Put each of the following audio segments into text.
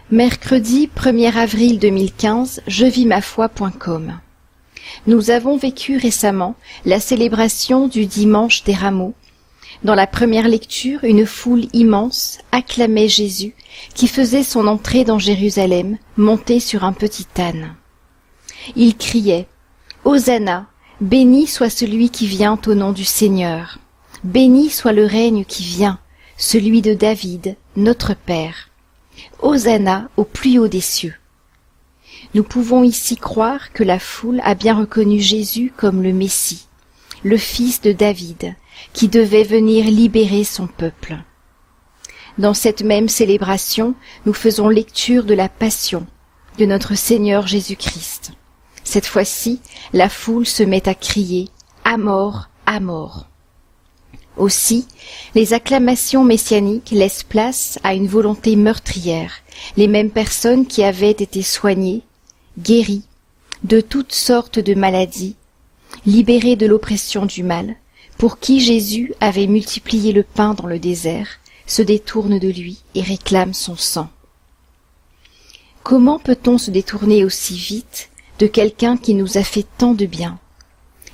Mercredi 1er avril 2015, jevimafoi.com. Nous avons vécu récemment la célébration du Dimanche des Rameaux. Dans la première lecture, une foule immense acclamait Jésus qui faisait son entrée dans Jérusalem, monté sur un petit âne. Il criait « Hosanna, béni soit celui qui vient au nom du Seigneur. Béni soit le règne qui vient, celui de David, notre Père. Hosanna au plus haut des cieux. » Nous pouvons ici croire que la foule a bien reconnu Jésus comme le Messie, le fils de David, qui devait venir libérer son peuple. Dans cette même célébration, nous faisons lecture de la Passion de notre Seigneur Jésus-Christ. Cette fois-ci, la foule se met à crier « À mort, à mort !» Aussi, les acclamations messianiques laissent place à une volonté meurtrière, les mêmes personnes qui avaient été soignées, guéries de toutes sortes de maladies, libérées de l'oppression du mal, pour qui Jésus avait multiplié le pain dans le désert, se détournent de lui et réclament son sang. Comment peut-on se détourner aussi vite de quelqu'un qui nous a fait tant de bien?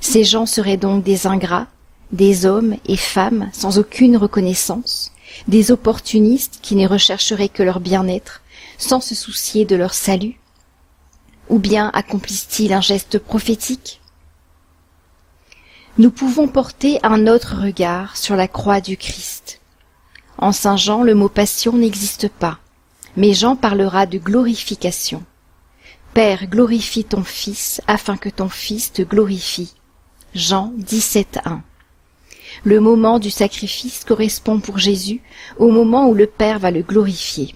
Ces gens seraient donc des ingrats, des hommes et femmes sans aucune reconnaissance, des opportunistes qui ne rechercheraient que leur bien-être, sans se soucier de leur salut? Ou bien accomplissent-ils un geste prophétique? Nous pouvons porter un autre regard sur la croix du Christ. En Saint Jean, le mot passion n'existe pas, mais Jean parlera de glorification. Père, glorifie ton Fils, afin que ton Fils te glorifie. Jean 17:1. Le moment du sacrifice correspond pour Jésus au moment où le Père va le glorifier.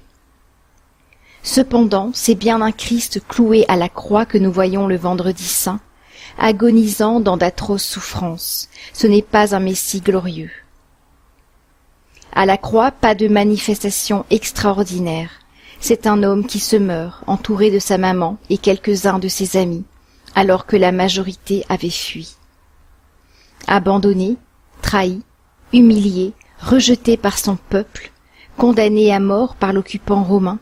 Cependant, c'est bien un Christ cloué à la croix que nous voyons le vendredi saint, agonisant dans d'atroces souffrances. Ce n'est pas un Messie glorieux. À la croix, pas de manifestation extraordinaire. C'est un homme qui se meurt, entouré de sa maman et quelques-uns de ses amis, alors que la majorité avait fui. Abandonné, trahi, humilié, rejeté par son peuple, condamné à mort par l'occupant romain,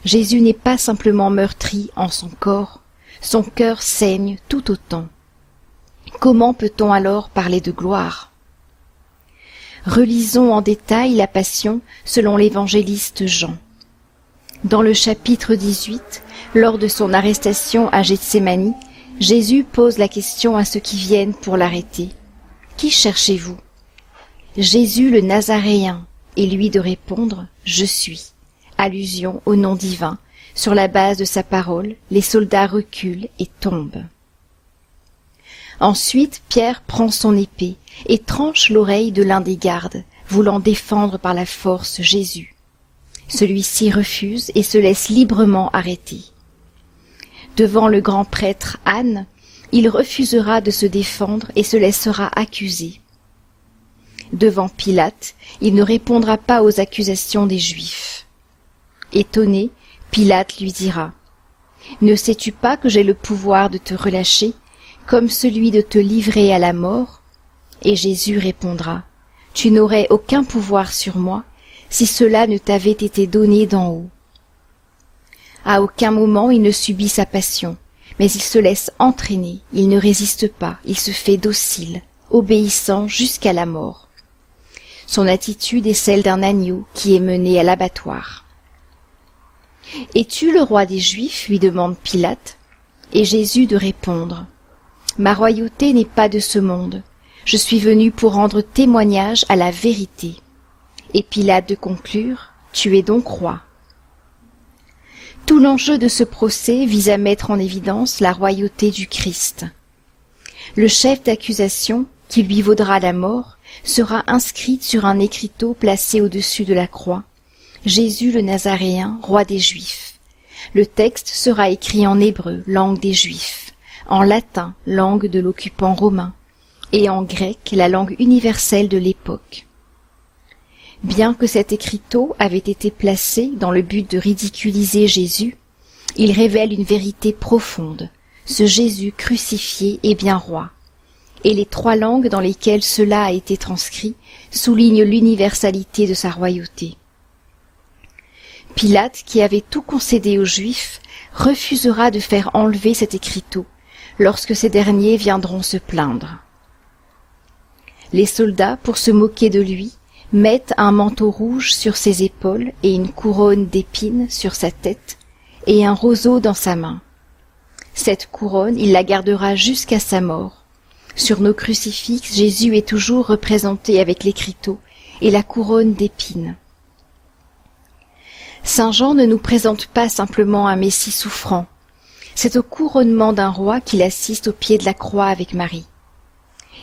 Jésus n'est pas simplement meurtri en son corps, son cœur saigne tout autant. Comment peut-on alors parler de gloire? Relisons en détail la Passion selon l'évangéliste Jean. Dans le chapitre 18, lors de son arrestation à Gethsémani, Jésus pose la question à ceux qui viennent pour l'arrêter. « Qui cherchez-vous » Jésus le Nazaréen, et lui de répondre « Je suis », allusion au nom divin. Sur la base de sa parole, les soldats reculent et tombent. Ensuite, Pierre prend son épée et tranche l'oreille de l'un des gardes, voulant défendre par la force Jésus. Celui-ci refuse et se laisse librement arrêter. Devant le grand prêtre Anne, il refusera de se défendre et se laissera accuser. Devant Pilate, il ne répondra pas aux accusations des Juifs. Étonné, Pilate lui dira « Ne sais-tu pas que j'ai le pouvoir de te relâcher, comme celui de te livrer à la mort ?» Et Jésus répondra « Tu n'aurais aucun pouvoir sur moi, si cela ne t'avait été donné d'en haut. » À aucun moment il ne subit sa passion, mais il se laisse entraîner, il ne résiste pas, il se fait docile, obéissant jusqu'à la mort. Son attitude est celle d'un agneau qui est mené à l'abattoir. « Es-tu le roi des Juifs ?» lui demande Pilate, et Jésus de répondre « Ma royauté n'est pas de ce monde, je suis venu pour rendre témoignage à la vérité. » Et Pilate de conclure « Tu es donc roi. » Tout l'enjeu de ce procès vise à mettre en évidence la royauté du Christ. Le chef d'accusation, qui lui vaudra la mort, sera inscrit sur un écriteau placé au-dessus de la croix. Jésus le Nazaréen, roi des Juifs. Le texte sera écrit en hébreu, langue des Juifs, en latin, langue de l'occupant romain, et en grec, la langue universelle de l'époque. Bien que cet écriteau avait été placé dans le but de ridiculiser Jésus, il révèle une vérité profonde. Ce Jésus crucifié est bien roi. Et les 3 langues dans lesquelles cela a été transcrit soulignent l'universalité de sa royauté. Pilate, qui avait tout concédé aux Juifs, refusera de faire enlever cet écriteau lorsque ces derniers viendront se plaindre. Les soldats, pour se moquer de lui, mettent un manteau rouge sur ses épaules et une couronne d'épines sur sa tête et un roseau dans sa main. Cette couronne, il la gardera jusqu'à sa mort. Sur nos crucifix, Jésus est toujours représenté avec l'écriteau et la couronne d'épines. Saint Jean ne nous présente pas simplement un Messie souffrant. C'est au couronnement d'un roi qu'il assiste au pied de la croix avec Marie.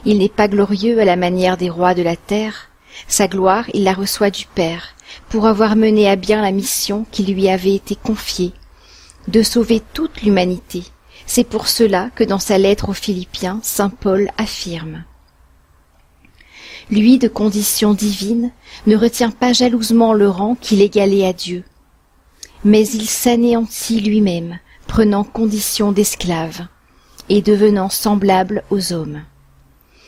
Il n'est pas glorieux à la manière des rois de la terre. Sa gloire, il la reçoit du Père, pour avoir mené à bien la mission qui lui avait été confiée, de sauver toute l'humanité. C'est pour cela que dans sa lettre aux Philippiens, saint Paul affirme: lui, de condition divine, ne retient pas jalousement le rang qu'il égalait à Dieu, mais il s'anéantit lui-même, prenant condition d'esclave, et devenant semblable aux hommes.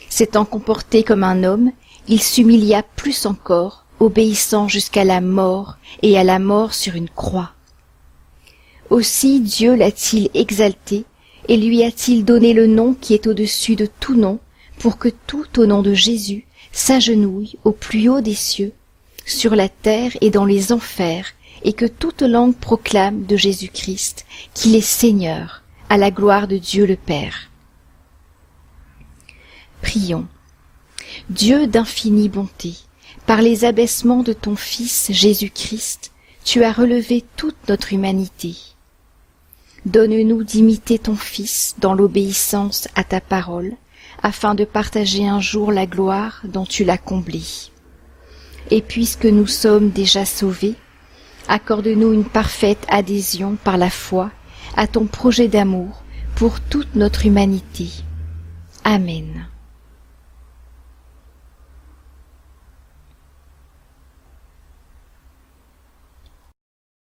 S'étant comporté comme un homme, il s'humilia plus encore, obéissant jusqu'à la mort, et à la mort sur une croix. Aussi Dieu l'a-t-il exalté, et lui a-t-il donné le nom qui est au-dessus de tout nom, pour que tout au nom de Jésus s'agenouille au plus haut des cieux, sur la terre et dans les enfers, et que toute langue proclame de Jésus-Christ qu'il est Seigneur, à la gloire de Dieu le Père. Prions. Dieu d'infinie bonté, par les abaissements de ton Fils Jésus-Christ, tu as relevé toute notre humanité. Donne-nous d'imiter ton Fils dans l'obéissance à ta parole, afin de partager un jour la gloire dont tu l'as comblé. Et puisque nous sommes déjà sauvés, accorde-nous une parfaite adhésion par la foi à ton projet d'amour pour toute notre humanité. Amen.